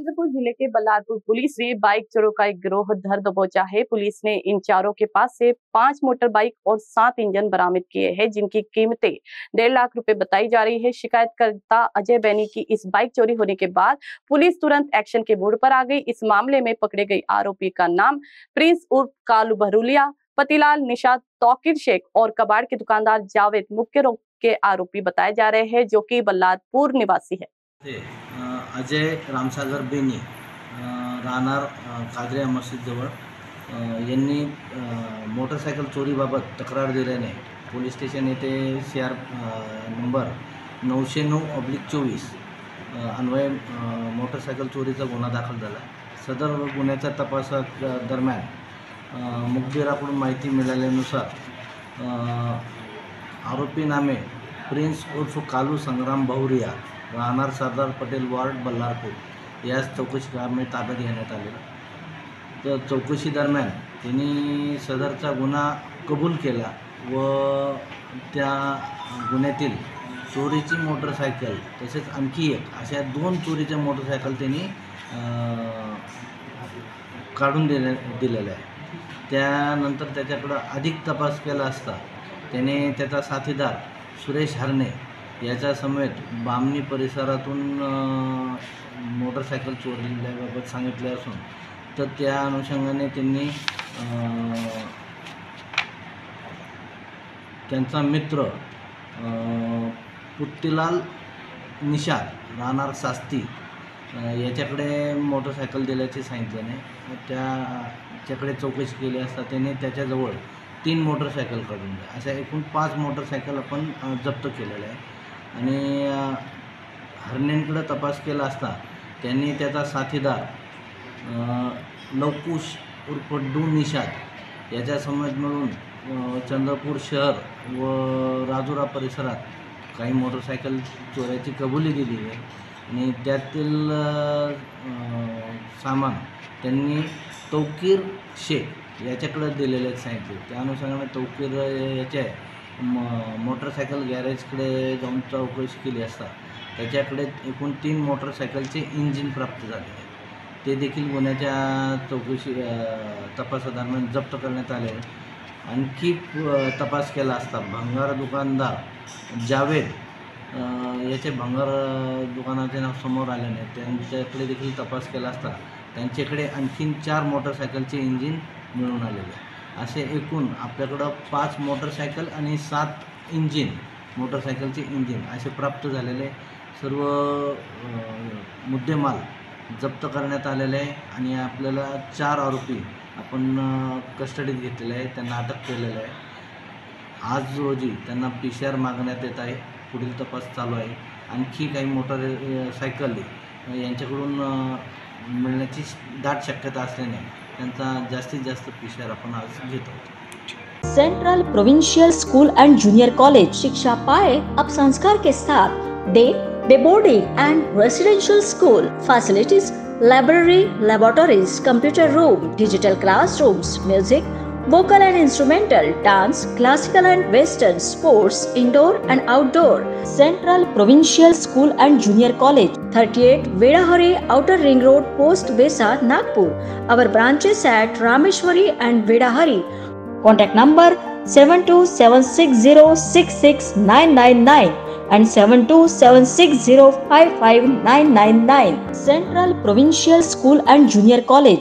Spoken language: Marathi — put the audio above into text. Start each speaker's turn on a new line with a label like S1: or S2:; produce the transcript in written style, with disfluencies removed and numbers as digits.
S1: चंद्रपुर जिले के बल्लारपुर पुलिस ने बाइक चोरों का एक गिरोह धर दबोचा है। पुलिस ने इन चारों के पास से 5 मोटर बाइक और 7 इंजन बरामद किए हैं, जिनकी कीमतें 1.5 लाख रुपए बताई जा रही है। शिकायतकर्ता अजय बैनी की इस बाइक चोरी होने के बाद पुलिस तुरंत एक्शन के मूड पर आ गई। इस मामले में पकड़े गए आरोपी का नाम प्रिंस उर्फ कालू बहरूलिया, पतिलाल, निशाद, तौकीर शेख और कबाड़ के दुकानदार जावेद मुख्य रूप के आरोपी बताए जा रहे हैं, जो कि बल्लारपुर निवासी है।
S2: अजय रामसागर बेनी राहणार काजऱ्या मस्जिद जवळ यांनी मोटरसायकल चोरीबाबत तक्रार दिल्याने पोलीस स्टेशन येथे CR नंबर 909/24 अन्वये मोटरसायकल चोरीचा गुन्हा दाखल झाला। सदर गुन्ह्याच्या तपासात दरम्यान मुखबिराकडून माहिती मिळाल्यानुसार आरोपी नामे प्रिंस उर्फ कालू संग्राम बहुरिया राहणार सरदार पटेल वार्ड बल्लारपूर यास चौकशी कामे ताब्यात घेण्यात आले। तर चौकशी दरम्यान त्यांनी सदरचा गुन्हा कबूल केला व त्या गुन्ह्यातील चोरीची मोटरसायकल तसेच आणखी एक अशा 2 चोरीच्या मोटरसायकल त्यांनी काढून दिलेल्या आहे। त्यानंतर त्याच्याकडे अधिक तपास केला असता त्याने त्याचा साथीदार सुरेश हरणे याच्या समेत बामणी परिसरातून मोटरसायकल चोरल्याबाबत सांगितले असून तर त्या अनुषंगाने त्यांनी त्यांचा मित्र पुत्तीलाल निशाद राहणार सास्ती याच्याकडे मोटरसायकल दिल्याचे सांगितल्याने त्याच्याकडे चौकशी केली असता त्याने त्याच्याजवळ 3 मोटरसायकल काढून दिल्या। अशा एकूण 5 मोटरसायकल आपण जप्त केलेल्या आहे आणि हरणेंकडे तपास केला असता त्यांनी त्याचा साथीदार लवकुश उर्फ डू निशाद याच्या समेत मिळून चंद्रपूर शहर व राजुरा परिसरात काही मोटरसायकल चोऱ्याची कबुली दिली आहे आणि त्यातील सामान त्यांनी तौकीर शेख याच्याकडे दिलेले सांगितले। त्या अनुषंगाने तौकीर याच्या मोटरसायकल गॅरेजकडे जाऊन चौकशी केली असता त्याच्याकडे एकूण 3 मोटरसायकलचे इंजिन प्राप्त झाले आहे। ते देखील गुन्ह्याच्या चौकशी तपासादरम्यान जप्त करण्यात आले। आणखी तपास केला असता भंगार दुकानदार जावेद याचे भंगार दुकानाचे नाव समोर आल्याने त्यांच्याकडे देखील तपास केला असता त्यांच्याकडे आणखीन 4 मोटरसायकलचे इंजिन मिळून आलेले। असे एकूण आपल्याकडं 5 मोटरसायकल आणि 7 मोटरसायकलचे इंजिन असे प्राप्त झालेले सर्व मुद्देमाल जप्त करण्यात आलेले आहे आणि आपल्याला 4 आरोपी आपण कस्टडीत घेतलेले आहे, त्यांना अटक केलेलं आहे। आज रोजी त्यांना PCR मागण्यात येत आहे। पुढील तपास चालू आहे। आणखी काही मोटरसायकल यांच्याकडून मिळण्याची दाट शक्यता असल्याने त्यांचा जास्तीत जास्त PCR आपण आज घेत आहोत।
S3: Central provincial school end junior college शिक्षा पाए अब संस्कार के साथ day boarding end residential school facilities, library, laboratories, computer room, digital classrooms, music, vocal and instrumental, dance, classical and western, sports, indoor and outdoor. Central Provincial School and Junior College, 38 Vedahari, Outer Ring Road, Post Besa, Nagpur. Our branches at Rameshwari and Vedahari. Contact number 7276066999 and 7276055999. Central Provincial School and Junior College.